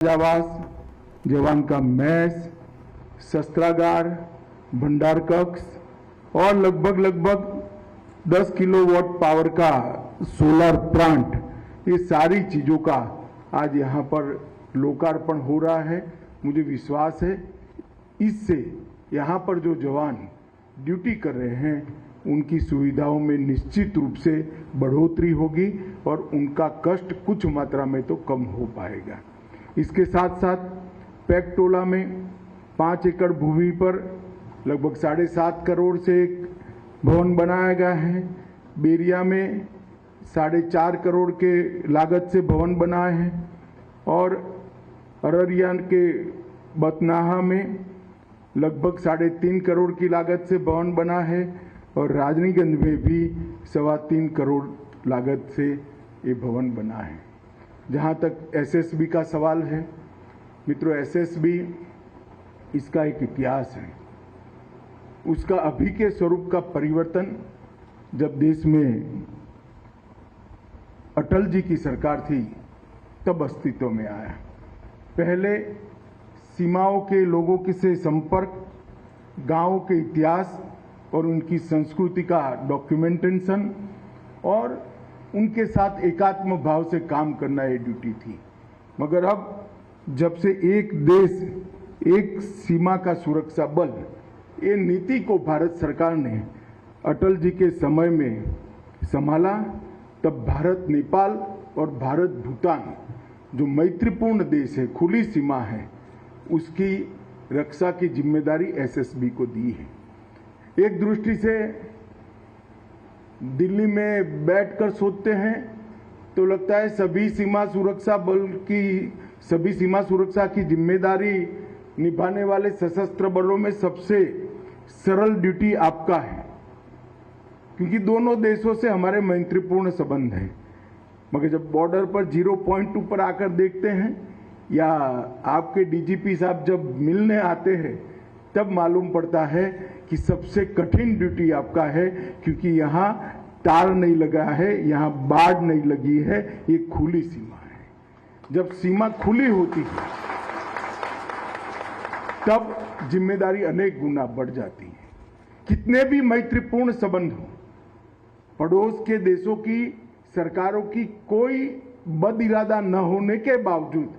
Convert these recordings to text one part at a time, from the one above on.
आवास, जवान का मैस, शस्त्रागार, भंडार कक्ष और लगभग 10 किलोवाट पावर का सोलर प्लांट, ये सारी चीजों का आज यहाँ पर लोकार्पण हो रहा है। मुझे विश्वास है इससे यहाँ पर जो जवान ड्यूटी कर रहे हैं उनकी सुविधाओं में निश्चित रूप से बढ़ोतरी होगी और उनका कष्ट कुछ मात्रा में तो कम हो पाएगा। इसके साथ साथ पैकटोला में 5 एकड़ भूमि पर लगभग 7.5 करोड़ से एक भवन बनाया गया है। बेरिया में 4.5 करोड़ के लागत से भवन बना है और अररिया के बतनाहा में लगभग 3.5 करोड़ की लागत से भवन बना है और राजनीगंज में भी 3.25 करोड़ लागत से ये भवन बना है। जहाँ तक एसएसबी का सवाल है, मित्रों, एसएसबी इसका एक इतिहास है। उसका अभी के स्वरूप का परिवर्तन जब देश में अटल जी की सरकार थी तब अस्तित्व में आया। पहले सीमाओं के लोगों के से संपर्क, गांवों के इतिहास और उनकी संस्कृति का डॉक्यूमेंटेशन और उनके साथ एकात्म भाव से काम करना ये ड्यूटी थी। मगर अब जब से एक देश एक सीमा का सुरक्षा बल, ये नीति को भारत सरकार ने अटल जी के समय में संभाला, तब भारत नेपाल और भारत भूटान जो मैत्रीपूर्ण देश है, खुली सीमा है, उसकी रक्षा की जिम्मेदारी एसएसबी को दी है। एक दृष्टि से दिल्ली में बैठकर सोचते हैं तो लगता है सभी सीमा सुरक्षा बल की, सभी सीमा सुरक्षा की जिम्मेदारी निभाने वाले सशस्त्र बलों में सबसे सरल ड्यूटी आपका है, क्योंकि दोनों देशों से हमारे मैत्रीपूर्ण संबंध हैं। मगर जब बॉर्डर पर 0 पॉइंट पर आकर देखते हैं या आपके डीजीपी साहब जब मिलने आते हैं तब मालूम पड़ता है कि सबसे कठिन ड्यूटी आपका है, क्योंकि यहाँ तार नहीं लगा है, यहाँ बाढ़ नहीं लगी है, ये खुली सीमा है। जब सीमा खुली होती है तब जिम्मेदारी अनेक गुना बढ़ जाती है। कितने भी मैत्रीपूर्ण संबंध हो, पड़ोस के देशों की सरकारों की कोई बद इरादा न होने के बावजूद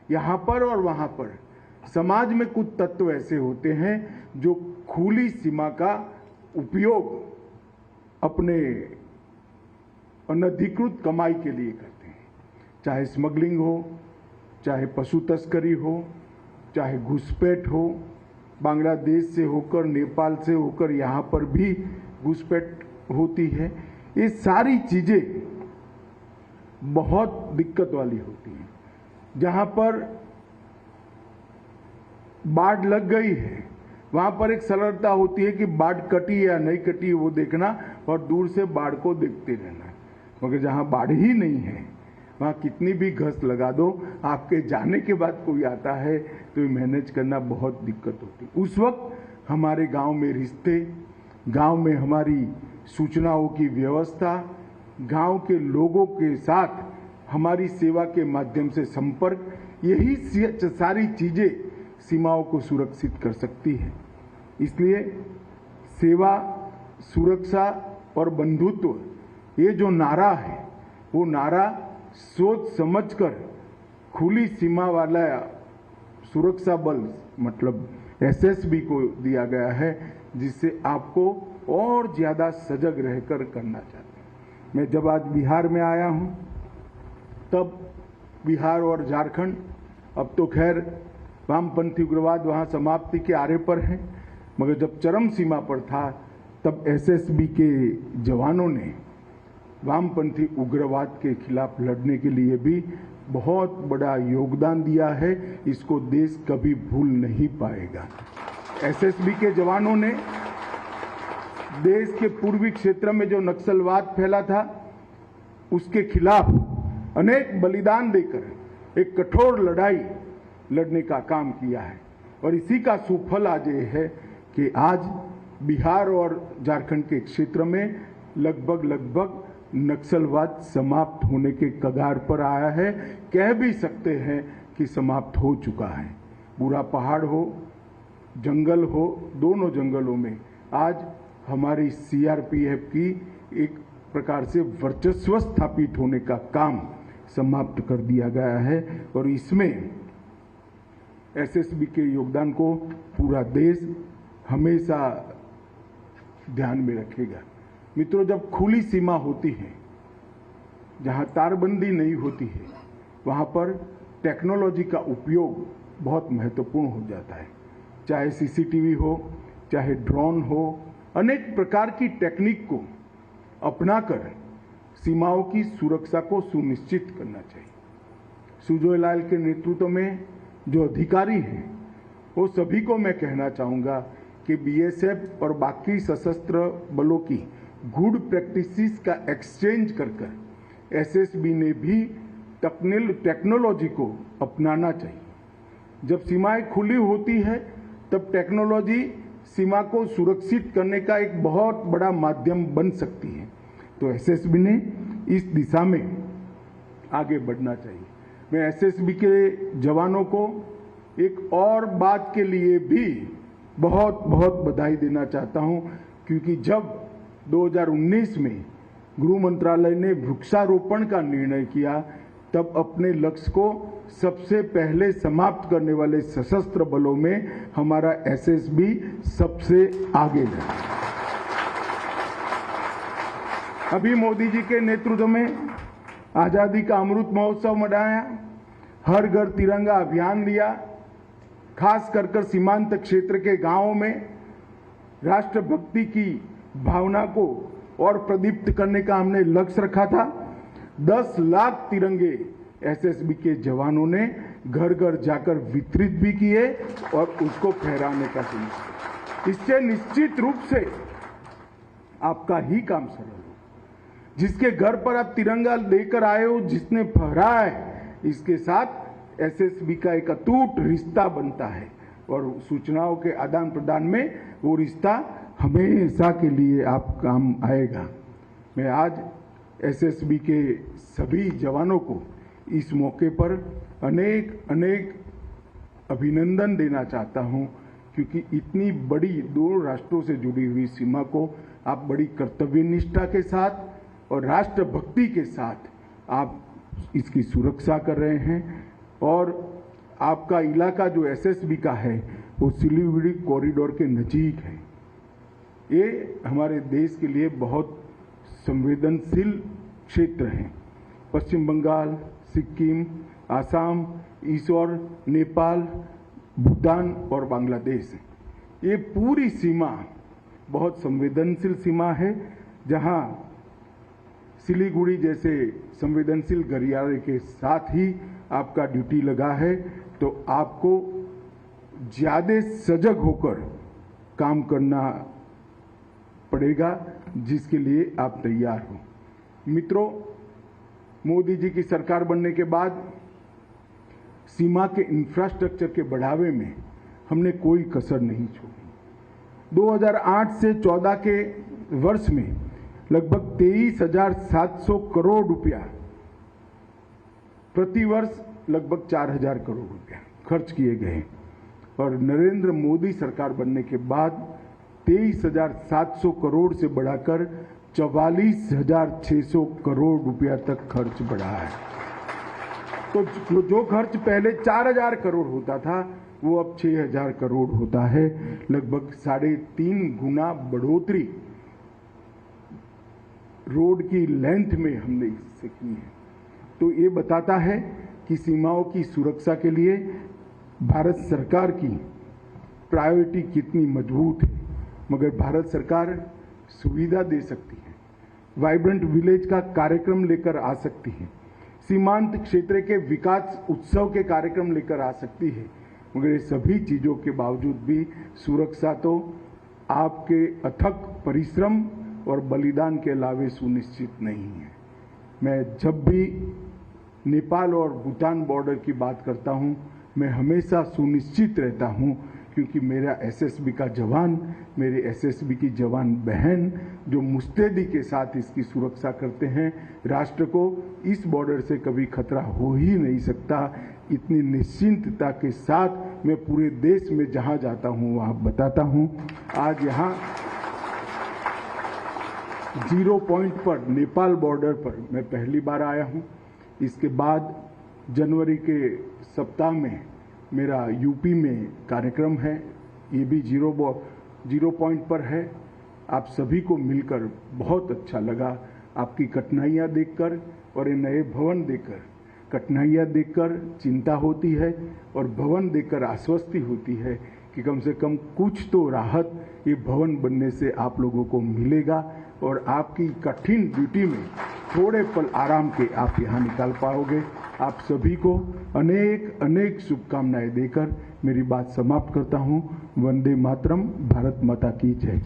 यहाँ पर और वहाँ पर समाज में कुछ तत्व ऐसे होते हैं जो खुली सीमा का उपयोग अपने अनधिकृत कमाई के लिए करते हैं। चाहे स्मगलिंग हो, चाहे पशु तस्करी हो, चाहे घुसपैठ हो, बांग्लादेश से होकर, नेपाल से होकर यहाँ पर भी घुसपैठ होती है। ये सारी चीजें बहुत दिक्कत वाली होती हैं। जहाँ पर बाढ़ लग गई है वहां पर एक सरलता होती है कि बाढ़ कटी या नहीं कटी वो देखना और दूर से बाढ़ को देखते रहना। मगर जहां बाढ़ ही नहीं है वहां कितनी भी घस लगा दो, आपके जाने के बाद कोई आता है तो मैनेज करना बहुत दिक्कत होती है। उस वक्त हमारे गांव में रिश्ते, गांव में हमारी सूचनाओं की व्यवस्था, गांव के लोगों के साथ हमारी सेवा के माध्यम से संपर्क, यही सारी चीजें सीमाओं को सुरक्षित कर सकती है। इसलिए सेवा, सुरक्षा और बंधुत्व, ये जो नारा है वो नारा सोच समझकर खुली सीमा वाला सुरक्षा बल मतलब एसएसबी को दिया गया है, जिससे आपको और ज्यादा सजग रहकर करना चाहते हैं। मैं जब आज बिहार में आया हूं तब बिहार और झारखंड, अब तो खैर वामपंथी उग्रवाद वहां समाप्ति के आरे पर है, मगर जब चरम सीमा पर था तब एसएसबी के जवानों ने वामपंथी उग्रवाद के खिलाफ लड़ने के लिए भी बहुत बड़ा योगदान दिया है। इसको देश कभी भूल नहीं पाएगा। एसएसबी के जवानों ने देश के पूर्वी क्षेत्र में जो नक्सलवाद फैला था उसके खिलाफ अनेक बलिदान देकर एक कठोर लड़ाई लड़ने का काम किया है और इसी का सुफल आज ये है कि आज बिहार और झारखंड के क्षेत्र में लगभग नक्सलवाद समाप्त होने के कगार पर आया है। कह भी सकते हैं कि समाप्त हो चुका है। पूरा पहाड़ हो, जंगल हो, दोनों जंगलों में आज हमारी सीआरपीएफ की एक प्रकार से वर्चस्व स्थापित होने का काम समाप्त कर दिया गया है और इसमें एसएसबी के योगदान को पूरा देश हमेशा ध्यान में रखेगा। मित्रों, जब खुली सीमा होती है, जहां तारबंदी नहीं होती है, वहां पर टेक्नोलॉजी का उपयोग बहुत महत्वपूर्ण हो जाता है। चाहे सीसीटीवी हो, चाहे ड्रोन हो, अनेक प्रकार की टेक्निक को अपनाकर सीमाओं की सुरक्षा को सुनिश्चित करना चाहिए। सुजोय लाल के नेतृत्व में जो अधिकारी हैं, वो सभी को मैं कहना चाहूँगा कि बीएसएफ और बाकी सशस्त्र बलों की गुड प्रैक्टिसेस का एक्सचेंज कर एसएसबी ने भी टेक्नोलॉजी को अपनाना चाहिए। जब सीमाएं खुली होती है, तब टेक्नोलॉजी सीमा को सुरक्षित करने का एक बहुत बड़ा माध्यम बन सकती है। तो एसएसबी ने इस दिशा में आगे बढ़ना चाहिए। मैं एसएसबी के जवानों को एक और बात के लिए भी बहुत बहुत बधाई देना चाहता हूं, क्योंकि जब 2019 में गृह मंत्रालय ने वृक्षारोपण का निर्णय किया, तब अपने लक्ष्य को सबसे पहले समाप्त करने वाले सशस्त्र बलों में हमारा एसएसबी सबसे आगे रहा। अभी मोदी जी के नेतृत्व में आजादी का अमृत महोत्सव मनाया, हर घर तिरंगा अभियान लिया, खास कर सीमांत क्षेत्र के गांवों में राष्ट्रभक्ति की भावना को और प्रदीप्त करने का हमने लक्ष्य रखा था। 10 लाख तिरंगे एसएसबी के जवानों ने घर घर जाकर वितरित भी किए और उसको फहराने का सुनिश्चित। इससे निश्चित रूप से आपका ही काम सरल हो। जिसके घर पर आप तिरंगा लेकर आए हो, जिसने फहराया है, इसके साथ एसएसबी का एक अटूट रिश्ता बनता है और सूचनाओं के आदान प्रदान में वो रिश्ता हमेशा के लिए आप काम आएगा। मैं आज एसएसबी के सभी जवानों को इस मौके पर अनेक अभिनंदन देना चाहता हूं, क्योंकि इतनी बड़ी दो राष्ट्रों से जुड़ी हुई सीमा को आप बड़ी कर्तव्य निष्ठा के साथ और राष्ट्रभक्ति के साथ आप इसकी सुरक्षा कर रहे हैं। और आपका इलाका जो एसएसबी का है, वो सिलीगुड़ी कॉरिडोर के नजीक है। ये हमारे देश के लिए बहुत संवेदनशील क्षेत्र है। पश्चिम बंगाल, सिक्किम, आसाम, ईश्वर, नेपाल, भूटान और बांग्लादेश, ये पूरी सीमा बहुत संवेदनशील सीमा है, जहां सिलीगुड़ी जैसे संवेदनशील गलियारे के साथ ही आपका ड्यूटी लगा है, तो आपको ज्यादा सजग होकर काम करना पड़ेगा, जिसके लिए आप तैयार हो। मित्रों, मोदी जी की सरकार बनने के बाद सीमा के इंफ्रास्ट्रक्चर के बढ़ावे में हमने कोई कसर नहीं छोड़ी। 2008 से 14 के वर्ष में लगभग 23,700 करोड़ रुपया, प्रति वर्ष लगभग 4,000 करोड़ रुपया खर्च किए गए और नरेंद्र मोदी सरकार बनने के बाद 23,700 करोड़ से बढ़ाकर 44,600 करोड़ रुपया तक खर्च बढ़ा है। तो जो खर्च पहले 4,000 करोड़ होता था, वो अब 6,000 करोड़ होता है। लगभग 3.5 गुना बढ़ोतरी रोड की लेंथ में हमने इससे की है। तो ये बताता है कि सीमाओं की सुरक्षा के लिए भारत सरकार की प्रायोरिटी कितनी मजबूत है। मगर भारत सरकार सुविधा दे सकती है, वाइब्रेंट विलेज का कार्यक्रम लेकर आ सकती है, सीमांत क्षेत्र के विकास उत्सव के कार्यक्रम लेकर आ सकती है, मगर ये सभी चीजों के बावजूद भी सुरक्षा तो आपके अथक परिश्रम और बलिदान के अलावे सुनिश्चित नहीं है। मैं जब भी नेपाल और भूटान बॉर्डर की बात करता हूं, मैं हमेशा सुनिश्चित रहता हूं क्योंकि मेरा एसएसबी का जवान, मेरे एसएसबी की जवान बहन जो मुस्तैदी के साथ इसकी सुरक्षा करते हैं, राष्ट्र को इस बॉर्डर से कभी खतरा हो ही नहीं सकता। इतनी निश्चिंतता के साथ मैं पूरे देश में जहां जाता हूं वहां बताता हूं। आज यहां 0 पॉइंट पर नेपाल बॉर्डर पर मैं पहली बार आया हूं। इसके बाद जनवरी के सप्ताह में मेरा यूपी में कार्यक्रम है, ये भी 0 पॉइंट पर है। आप सभी को मिलकर बहुत अच्छा लगा, आपकी कठिनाइयां देखकर और ये नए भवन देखकर। कठिनाइयां देखकर चिंता होती है और भवन देखकर आश्वस्ति होती है कि कम से कम कुछ तो राहत ये भवन बनने से आप लोगों को मिलेगा और आपकी कठिन ड्यूटी में थोड़े पल आराम के आप यहाँ निकाल पाओगे। आप सभी को अनेक अनेक शुभकामनाएं देकर मेरी बात समाप्त करता हूँ। वंदे मातरम, भारत माता की जय।